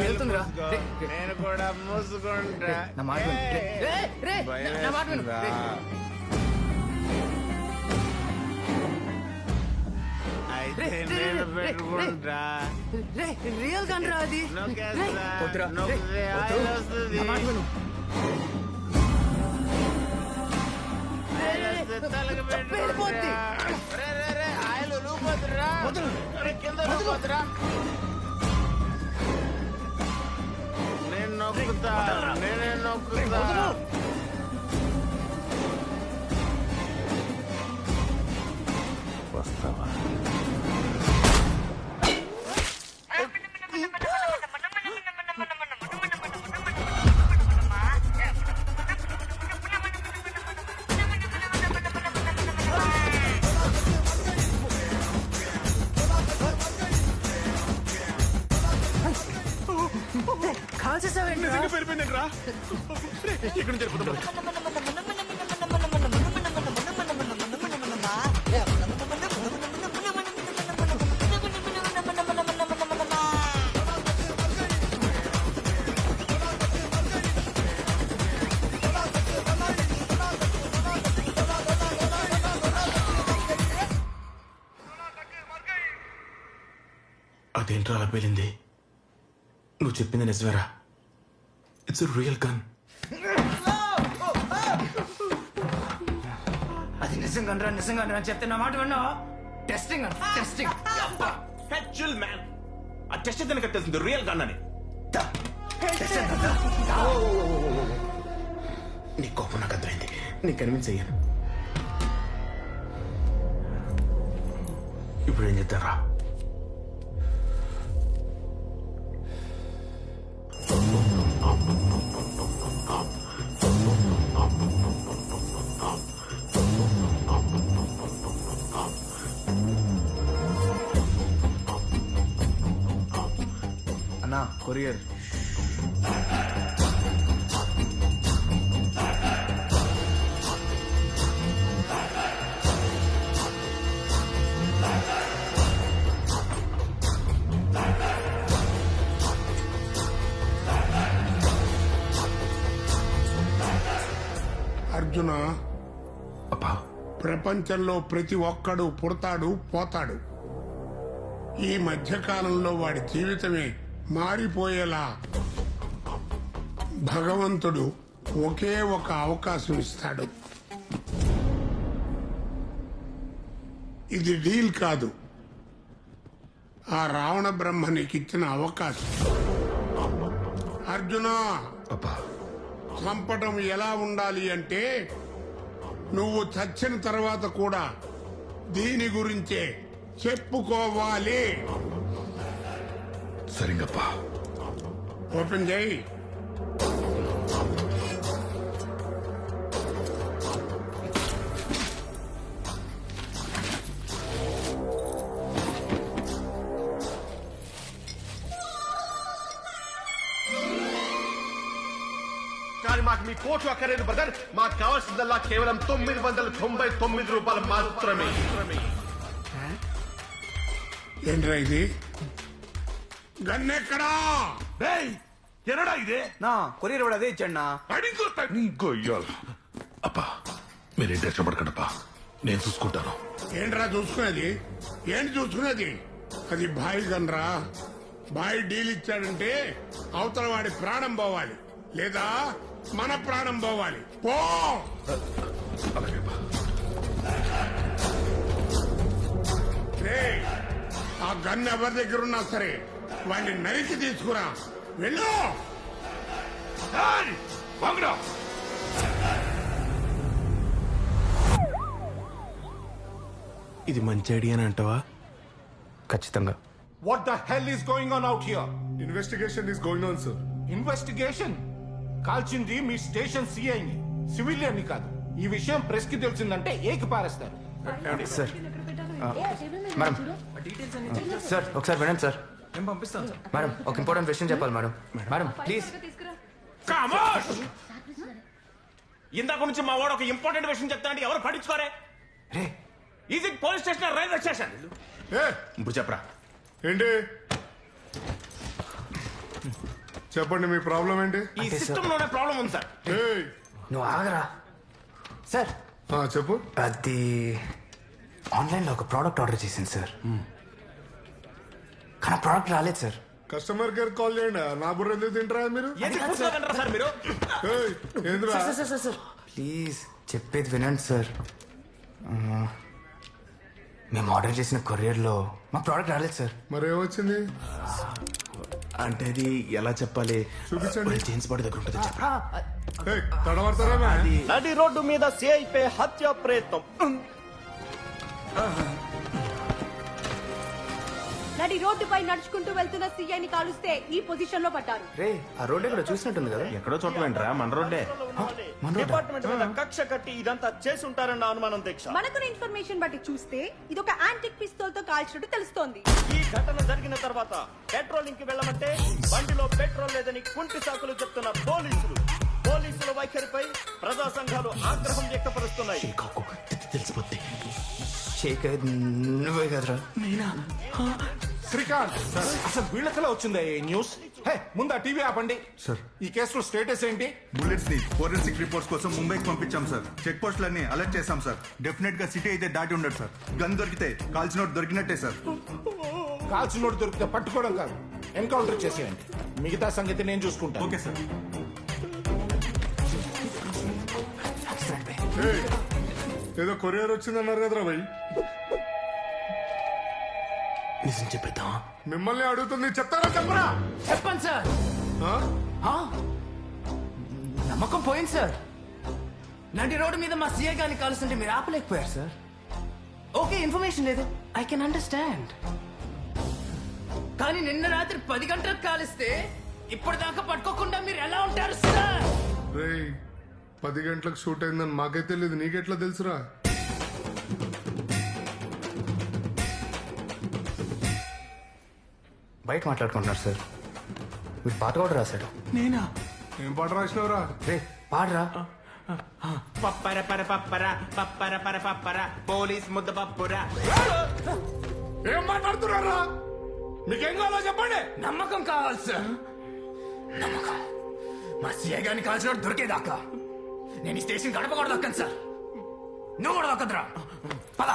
వెళ్తుందిరా. నేను కూడా మూసుకుంటా. నా మాట విను. నా మాట విను. అయితే నేను పెట్టుకుంటా. రియల్ గన్ రా అది. నొక్కేస్తా. వద్దురా. నొక్కితే వద్దు. ఆయిల్ వస్తుంది. నా మాట విను. ఆయిల్ వస్తే తలకు వెళ్ళిపోద్ది. పెట్టుకుంటా. రే, ఆయిల్ లూపోతురా. కింద లూపోతురా. నేను నొక్కుతా. నేనే నొక్కుతా. వస్తావా? కాల్చేసావేంట్రా? పెరిపోయిందంట్రా. ఇక్కడ నుంచి వెళ్ళిపోతాం. అదేంట్రా అలా పేలింది? నువ్వు చెప్పింది నిజమేరా? It's real gun. అది నిజంగా నిజంగా అని చెప్తే నా మాట విన్నా. Testing testing. Chill man. ఆ టెస్ట్ అయితే నాకు తెలిసింది రియల్ గన్ అని. నీ కోపం నాకు అర్థమైంది. నీ కన్విన్స్ అయ్యాను. ఇప్పుడు ఏం చేద్దారా? అన్నా కొరియర్. అర్జున, అబ్బా, ప్రపంచంలో ప్రతి ఒక్కడు పుడతాడు పోతాడు. ఈ మధ్యకాలంలో వాడి జీవితమే మారిపోయేలా భగవంతుడు ఒకే ఒక అవకాశం ఇస్తాడు. ఇది డీల్ కాదు, ఆ రావణ బ్రహ్మ నీకిచ్చిన అవకాశం. అర్జున, అబ్బా, చంపటం ఎలా ఉండాలి అంటే నువ్వు చచ్చిన తర్వాత కూడా దీని గురించే చెప్పుకోవాలి. సరిగప్పా. ఓపెన్ చేయి. కానీ మాకు మీ కోట్లు అక్కర్లేదు బ్రదర్. మాకు కావాల్సిందల్లా కేవలం 999 రూపాయలు మాత్రమే. ఏంట్రా ఇది? గన్నెక్కడా? ఎనడా ఇదే? నా కొరియర్ కూడా అదే ఇచ్చాడు నా. అబ్బా, మీరేం టెన్షన్ పడకండప్పా, నేను చూసుకుంటాను. ఏంట్రా చూసుకునేది? ఏంటి చూసుకునేది? అది బాయ్ గన్రా. బాయ్ డీల్ ఇచ్చాడంటే అవతల వాడి ప్రాణం పోవాలి, లేదా మన ప్రాణం పోవాలి. పో. అలాగేపా. రేయ్, ఆ గన్ ఎవరి దగ్గర ఉన్నా సరే వాడిని నరికి తీసుకురా. వెళ్ళు. ఇది మంచి ఐడియానే అంటావా? ఖచ్చితంగా. What the hell is going on out here? Investigation is going on, sir. Investigation? కాల్చింది మీ స్టేషన్ సిఐని, సివిలియన్ ని కాదు. ఈ విషయం ప్రెస్ కి తెలిసిందంటే ఏకి పారేస్తారు. సార్ మేడం, సార్ ఒకసారి వినండి సార్. నేను పంపిస్తాను సార్. మేడం ఒక ఇంపార్టెంట్ విషయం చెప్పాలి మేడం. Madam please. ఇందాక నుంచి మా వాడు ఒక ఇంపార్టెంట్ విషయం చెప్తా అంటే ఎవరు పట్టించుకోరే? Is it police station, railway station? ఏ ఇప్పుడు చెప్పరా. ఏంటి? చెప్పండి మీ ప్రాబ్లం ఏంటి? ఈ సిస్టమ్ లోనే ప్రాబ్లం ఉంది సార్. ఏయ్, నువ్వు ఆగరా సార్. చెప్పు. అది ఆన్లైన్లో ఒక ప్రోడక్ట్ ఆర్డర్ చేసింది సార్, కానీ ప్రోడక్ట్ రాలేదు సార్. కస్టమర్ కేర్ కాల్ చేయండి. నా బుర్ర ఎందుకు తింటారా మీరు? ఏంటి కూర్చోగలరా సార్ మీరు? ఏయ్, ఏందిరా? సార్ ప్లీజ్ చెప్పేది వినండి సార్. మేము ఆర్డర్ చేసిన కొరియర్లో మా ప్రోడక్ట్ రాలేదు సార్. మరేమొచ్చింది? అంటే అది ఎలా చెప్పాలి? చూపించండి. జేమ్స్ బాడీ దగ్గర ఉంటుంది చెప్పరా. ఏయ్, తడబడతారా మ్యా? నడి రోడ్డు మీద సిఐపై హత్య ప్రయత్నం. నడి రోడ్డుపై నడుచుకుంటూ వెళ్తున్న సీఐని కాలుస్తే ఈ పొజిషన్ లో పడ్డారు. రే ఆ రోడ్ ఎక్కడ చూసినట్టుంది కదా. ఎక్కడో చోట వెంట్రా, మన రోడ్డే. డిపార్ట్మెంట్ మీద కక్ష కట్టి ఇదంతా చేసి ఉంటారన్న అనుమానం దీక్ష. మనకున్న ఇన్ఫర్మేషన్ బట్టి చూస్తే ఇది ఒక యాంటిక్ పిస్తోల్ తో కాల్చినట్టు తెలుస్తోంది. ఈ ఘటన జరిగిన తర్వాత పెట్రోలింగ్ కి వెళ్ళమంటే బండిలో పెట్రోల్ లేదని కుంటి సాకులు చెప్తున్న పోలీసుల వైఖరిపై ప్రజా సంఘాలు ఆగ్రహం వ్యక్తపరుస్తున్నాయి. తెలిసిపోద్ది. షేక్ నువ్వే కదరా. శ్రీకాంత్ సార్, అసలు వీళ్ళకలా వచ్చిందా ఈ న్యూస్? హే, ముందు ఆ టీవీ ఆపండి సార్. ఈ కేసులో స్టేటస్ ఏంటి? బుల్లెట్స్ ని ఫోరెన్సిక్ రిపోర్ట్స్ కోసం ముంబైకి పంపించాం సార్. చెక్ పోస్టులన్నీ అలర్ట్ చేశాం సార్. డెఫినెట్ గా సిటీ అయితే దాటి ఉండదు సార్. గన్ దొరికితే కాల్చినోట్ దొరికినట్టే సార్. కాల్చినోడు దొరికితే పట్టుకోవడం కాదు, ఎన్కౌంటర్ చేసేయండి. మిగతా సంగతి నేను చూసుకుంటాను. Okay sir. ఏయ్, ఏదో కొరియర్ వచ్చిందన్నారు కదరా భయ్. నిజం చెప్పేద్దాం. మిమ్మల్ని అడుగుతుంది, చెప్తారా చెప్పరా? చెప్పండి సార్. ఆ? నమ్మకం పోయింది సార్. నడి రోడ్డు మీద మా సీఏ గారిని కాలుస్తుంటే మీరు ఆపలేకపోయారు సార్. ఓకే, ఇన్ఫర్మేషన్ లేదు, ఐ కెన్ అండర్స్టాండ్. కానీ నిన్న రాత్రి 10 గంటలకు కాలిస్తే ఇప్పటిదాకా పట్టుకోకుండా మీరు ఎలా ఉంటారు సార్? రేయ్, 10 గంటలకు షూట్ అయిందని మాకైతే తెలియదు, నీకెట్లా తెలుసురా? బయట మాట్లాడుకుంటున్నారు సార్. మీరు పాట కూడా రాశాడు. నేనా? ఏం పాట రాసినవరా? రే పాడరా. పప్పర పర పప్పర పప్పర పర పప్పర పోలీస్ ముద్ద పప్పురా. ఏం మాట్లాడుతున్నారా? మీకేం కావాలో చెప్పండి. నమ్మకం కావాలి సార్, నమ్మకం. మా సీఏ గారిని కాల్చిన దొరికేదాకా నేను ఈ స్టేషన్ గడప కూడా దక్కను సార్. నువ్వు కూడా దక్కదురా. పద.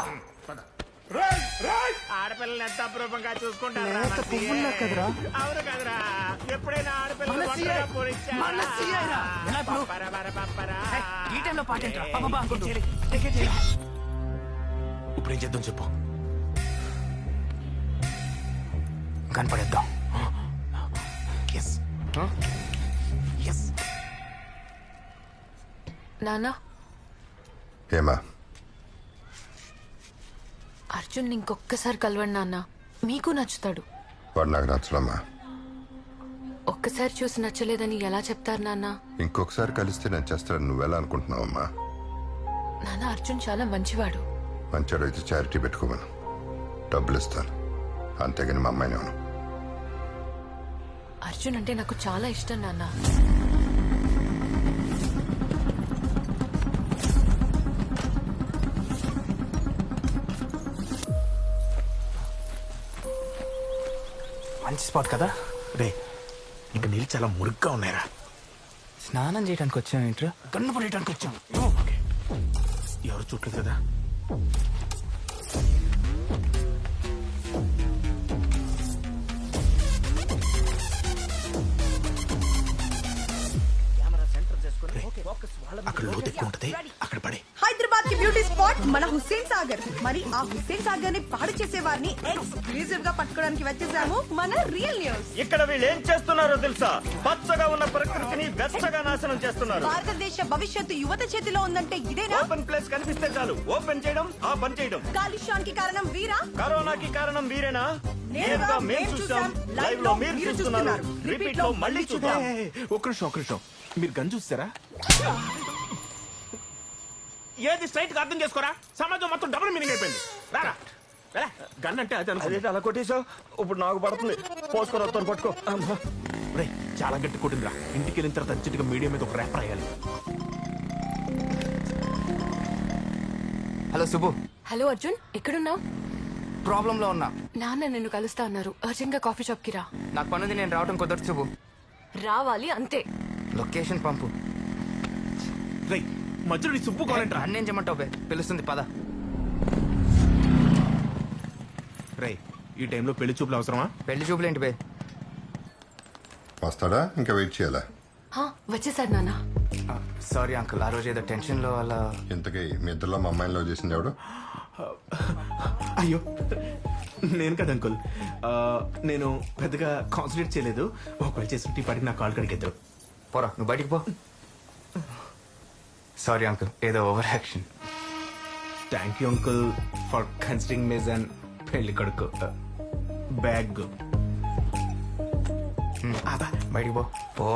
రేయ్, రేయ్! ఆడపిల్లలు ఎంత అప్రూపంగా చూసుకుంటారా? లేత పువ్వుల్లా కదరా. అవును కదరా. ఎప్పుడైనా ఆడపిల్లలు మన ఒంటరిగా సీఐ. పోనిచ్చారా? మన సీఐ రా. ఎలా ఇప్పుడు? పప్పర పర పప్పర. హే, ఈ టైంలో పాట ఏంట్రా? పాపా అనుకుంటూ ఇప్పుడు ఏం చేద్దాం చెప్పు. కనపడేద్దాం. Yes yes. నానా, ఏమా? అర్జున్ ఇంకొక్కసారి కలవండి నాన్న, మీకు నచ్చుతాడు. వాడు నాకు నచ్చలమ్మా. ఒక్కసారి చూసి నచ్చలేదని ఎలా చెప్తారు నాన్న? ఇంకొకసారి కలిస్తే నేను చేస్తాను. నువ్వెలా అనుకుంటున్నావమ్మా? నాన్న, అర్జున్ చాలా మంచివాడు. మంచాడు అయితే చారిటీ పెట్టుకోమను, డబ్బులు ఇస్తాను. అంతేగాని మా అమ్మాయిని అవును. అర్జున్ అంటే నాకు చాలా ఇష్టం నాన్న. మంచి స్పాట్ కదా. రే, ఇంకా నీళ్ళు చాలా మురుగ్గా ఉన్నాయరా. స్నానం చేయడానికి వచ్చాం ఏంట్రా? కన్ను పడేయడానికి వచ్చాం. ఓకే, ఎవరు చూడలేదు కదా. అక్కడ లోతు ఎక్కువ ఉంటది, అక్కడ పడే. హైదరాబాద్ కి బ్యూటీ స్పాట్ మన హుస్సేన్ సాగర్. మరి ఆ హుస్సేన్ సాగర్ ని పాడు చేసే వారిని ఎక్స్క్లూజివ్ గా పట్టుకోవడానికి వచ్చేసాము మన రియల్ న్యూస్. ఇక్కడ వీళ్ళు ఏం చేస్తున్నారో తెలుసా? పచ్చగా ఉన్న ప్రకృతిని వెచ్చగా నాశనం చేస్తున్నారు. భారతదేశ భవిష్యత్తు యువత చేతిలో ఉందంటే ఇదేనా? ఓపెన్ ప్లేస్ కనిపిస్తే చాలు ఓపెన్ చేయడం, ఆ పని చేయడం. కాలుష్యానికి కారణం వీరా? కరోనాకి కారణం వీరేనా? నేరుగా మేము చూసాం, లైవ్ లో మీరు చూస్తున్నారు, రిపీట్ లో మళ్ళీ చూద్దాం. ఒక్క నిమిషం. మీరు గన్ చూస్తారా? ఏది స్ట్రైట్ గా అర్థం చేసుకోరా. సమాజం మొత్తం డబుల్ మీనింగ్ అయిపోయింది. రారా గన్ అంటే అది అనుకో. అదేంటి అలా కొట్టేశావు? ఇప్పుడు నాకు పడుతుంది. పోసుకొని వస్తాను, పట్టుకో. రే, చాలా గట్టి కొట్టిందిరా. ఇంటికి వెళ్ళిన తర్వాత అర్జెంట్గా మీడియా మీద ఒక ర్యాప్ రాయాలి. హలో సుబ్బు. హలో అర్జున్, ఎక్కడున్నావు? ప్రాబ్లం లో ఉన్నా. నాన్న నిన్ను కలుస్తా అన్నారు. అర్జెంట్ గా కాఫీ షాప్ కి రా. నాకు పనుంది, నేను రావడం కుదరదు సుబ్బు. రావాలి అంతే. లొకేషన్ పంపు. రై మధ్యలో నీ సుబ్బు కావాలంటరా? అన్నేం చేయమంటావు బే? పిలుస్తుంది పద. రై ఈ టైంలో పెళ్లి చూపులు అవసరమా? పెళ్లి చూపులేంటి బే? వస్తాడా ఇంకా వెయిట్ చేయాలా? హా, వచ్చేసాడు నాన్న. సారీ అంకుల్, ఆ రోజు ఏదో టెన్షన్ లో అలా. ఇంతకీ మీ ఇద్దరిలో మా అమ్మాయిని లవ్ చేసింది ఎవడు? అయ్యో నేను కదా అంకుల్. నేను పెద్దగా కాన్సన్ట్రేట్ చేయలేదు. ఒకవేళ చేస్తుంటే ఈ పాటికి నా కాల్ కడిగేద్దాం. పోరా నువ్వు బయటికి పో. సారీ అంకుల్, ఏదో over action. Thank you uncle for considering మీస్ అండ్ పెళ్లి కొడుకు బ్యాగ్. బయటికి పో. పో.